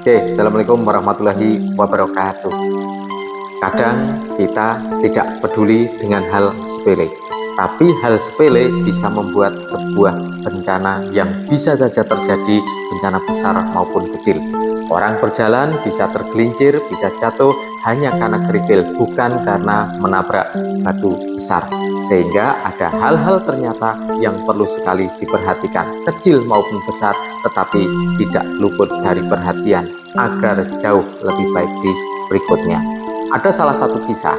Oke, Assalamualaikum warahmatullahi wabarakatuh. Kadang kita tidak peduli dengan hal sepele, tapi hal sepele bisa membuat sebuah bencana yang bisa saja terjadi, bencana besar maupun kecil. Orang berjalan bisa tergelincir, bisa jatuh hanya karena kerikil, bukan karena menabrak batu besar. Sehingga ada hal-hal ternyata yang perlu sekali diperhatikan, kecil maupun besar, tetapi tidak luput dari perhatian agar jauh lebih baik di berikutnya. Ada salah satu kisah,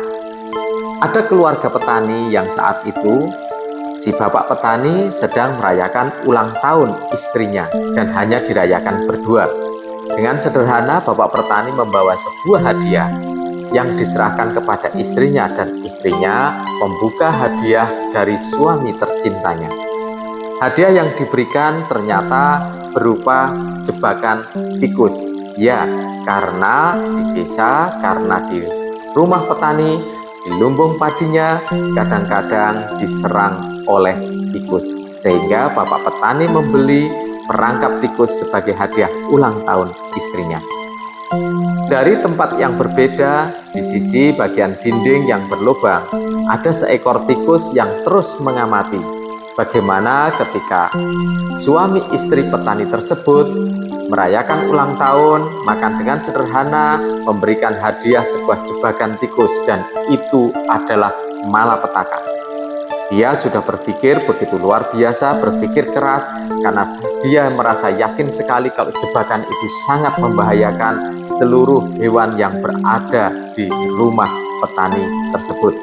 ada keluarga petani yang saat itu si bapak petani sedang merayakan ulang tahun istrinya dan hanya dirayakan berdua. Dengan sederhana, bapak petani membawa sebuah hadiah yang diserahkan kepada istrinya dan istrinya membuka hadiah dari suami tercintanya. Hadiah yang diberikan ternyata berupa jebakan tikus. Ya, karena di desa, karena di rumah petani, di lumbung padinya kadang-kadang diserang oleh tikus. Sehingga bapak petani membeli perangkap tikus sebagai hadiah ulang tahun istrinya. Dari tempat yang berbeda, di sisi bagian dinding yang berlubang, ada seekor tikus yang terus mengamati bagaimana ketika suami istri petani tersebut merayakan ulang tahun, maka dengan sederhana memberikan hadiah sebuah jebakan tikus, dan itu adalah malapetaka. Dia sudah berpikir begitu luar biasa, berpikir keras, karena dia merasa yakin sekali kalau jebakan itu sangat membahayakan seluruh hewan yang berada di rumah petani tersebut.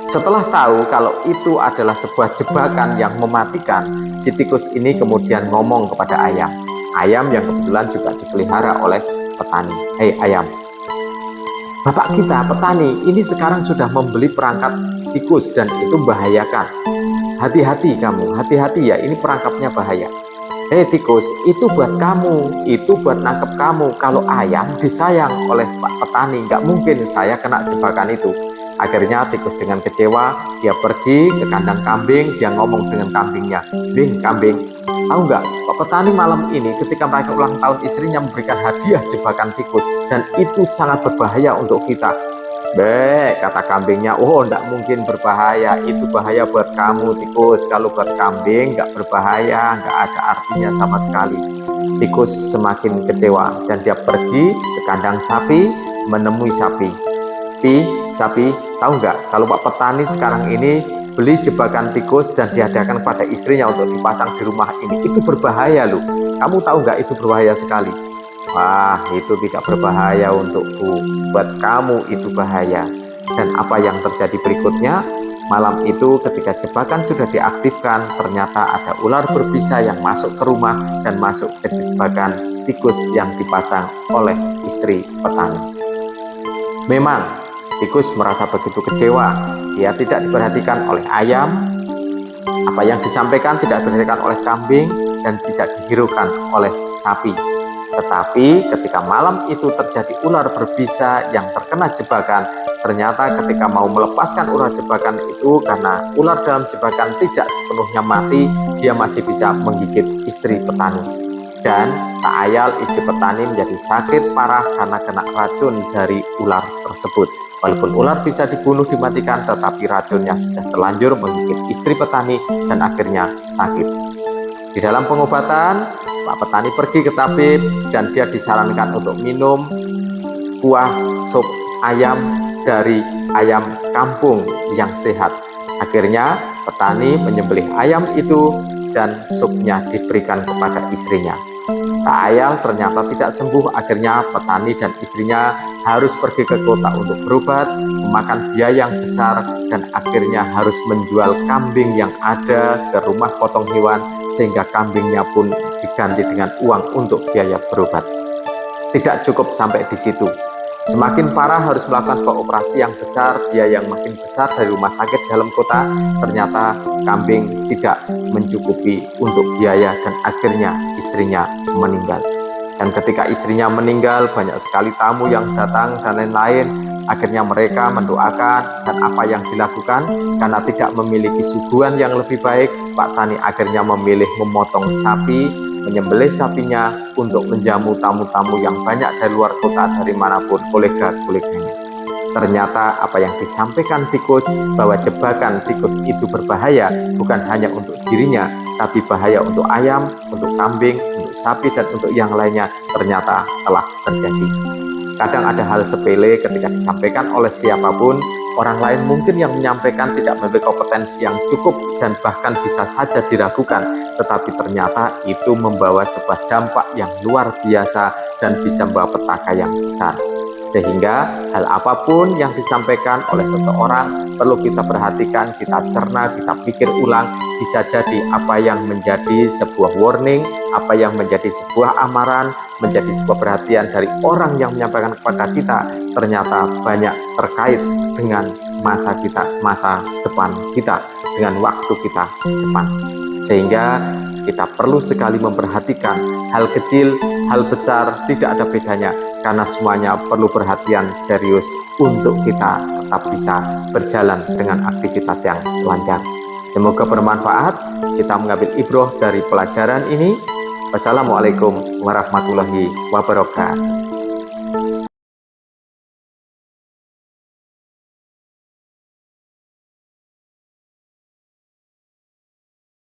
Setelah tahu kalau itu adalah sebuah jebakan yang mematikan, si tikus ini kemudian ngomong kepada ayam. Ayam yang kebetulan juga dipelihara oleh petani. Hei ayam, bapak kita petani ini sekarang sudah membeli perangkap tikus dan itu membahayakan. Hati-hati kamu, hati-hati ya, ini perangkapnya bahaya. Hei tikus, itu buat kamu, itu buat nangkep kamu. Kalau ayam disayang oleh pak petani, nggak mungkin saya kena jebakan itu. Akhirnya tikus dengan kecewa, dia pergi ke kandang kambing, dia ngomong dengan kambingnya, Bing, kambing, tahu nggak, pak petani malam ini ketika mereka ulang tahun istrinya memberikan hadiah jebakan tikus, dan itu sangat berbahaya untuk kita. Be, kata kambingnya, oh enggak mungkin berbahaya, itu bahaya buat kamu tikus, kalau buat kambing enggak berbahaya, enggak ada artinya sama sekali. Tikus semakin kecewa dan dia pergi ke kandang sapi menemui sapi. Sapi, tahu enggak kalau pak petani sekarang ini beli jebakan tikus dan dihadiahkan pada istrinya untuk dipasang di rumah ini, itu berbahaya loh, kamu tahu enggak itu berbahaya sekali. Wah, itu tidak berbahaya untukku, buat kamu itu bahaya. Dan apa yang terjadi berikutnya? Malam itu ketika jebakan sudah diaktifkan, ternyata ada ular berbisa yang masuk ke rumah dan masuk ke jebakan tikus yang dipasang oleh istri petani. Memang tikus merasa begitu kecewa, dia tidak diperhatikan oleh ayam, apa yang disampaikan tidak diperhatikan oleh kambing, dan tidak dihiraukan oleh sapi. Tetapi ketika malam itu terjadi ular berbisa yang terkena jebakan, ternyata ketika mau melepaskan ular jebakan itu, karena ular dalam jebakan tidak sepenuhnya mati, dia masih bisa menggigit istri petani. Dan tak ayal istri petani menjadi sakit parah karena kena racun dari ular tersebut. Walaupun ular bisa dibunuh, dimatikan, tetapi racunnya sudah terlanjur menggigit istri petani dan akhirnya sakit. Di dalam pengobatan, pak petani pergi ke tabib dan dia disarankan untuk minum kuah sup ayam dari ayam kampung yang sehat. Akhirnya petani menyembelih ayam itu dan supnya diberikan kepada istrinya. Tak ayal ternyata tidak sembuh, akhirnya petani dan istrinya harus pergi ke kota untuk berobat, memakan biaya yang besar, dan akhirnya harus menjual kambing yang ada ke rumah potong hewan, sehingga kambingnya pun diganti dengan uang untuk biaya berobat. Tidak cukup sampai di situ. Semakin parah harus melakukan sebuah operasi yang besar, biaya yang makin besar dari rumah sakit dalam kota. Ternyata kambing tidak mencukupi untuk biaya dan akhirnya istrinya meninggal. Dan ketika istrinya meninggal, banyak sekali tamu yang datang dan lain-lain. Akhirnya mereka mendoakan dan apa yang dilakukan karena tidak memiliki suguhan yang lebih baik, Pak Tani akhirnya memilih memotong sapi, menyembelih sapinya untuk menjamu tamu-tamu yang banyak dari luar kota, dari manapun, kolega-koleganya. Ternyata apa yang disampaikan tikus bahwa jebakan tikus itu berbahaya bukan hanya untuk dirinya, tapi bahaya untuk ayam, untuk kambing, untuk sapi, dan untuk yang lainnya ternyata telah terjadi. Kadang ada hal sepele ketika disampaikan oleh siapapun, orang lain mungkin yang menyampaikan tidak memiliki kompetensi yang cukup dan bahkan bisa saja diragukan, tetapi ternyata itu membawa sebuah dampak yang luar biasa dan bisa membawa petaka yang besar. Sehingga hal apapun yang disampaikan oleh seseorang perlu kita perhatikan, kita cerna, kita pikir ulang. Bisa jadi apa yang menjadi sebuah warning, apa yang menjadi sebuah amaran, menjadi sebuah perhatian dari orang yang menyampaikan kepada kita, ternyata banyak terkait dengan masa kita, masa depan kita, dengan waktu kita depan. Sehingga kita perlu sekali memperhatikan hal kecil, hal besar, tidak ada bedanya, karena semuanya perlu perhatian serius untuk kita tetap bisa berjalan dengan aktivitas yang lancar. Semoga bermanfaat, kita mengambil ibroh dari pelajaran ini. Wassalamualaikum warahmatullahi wabarakatuh.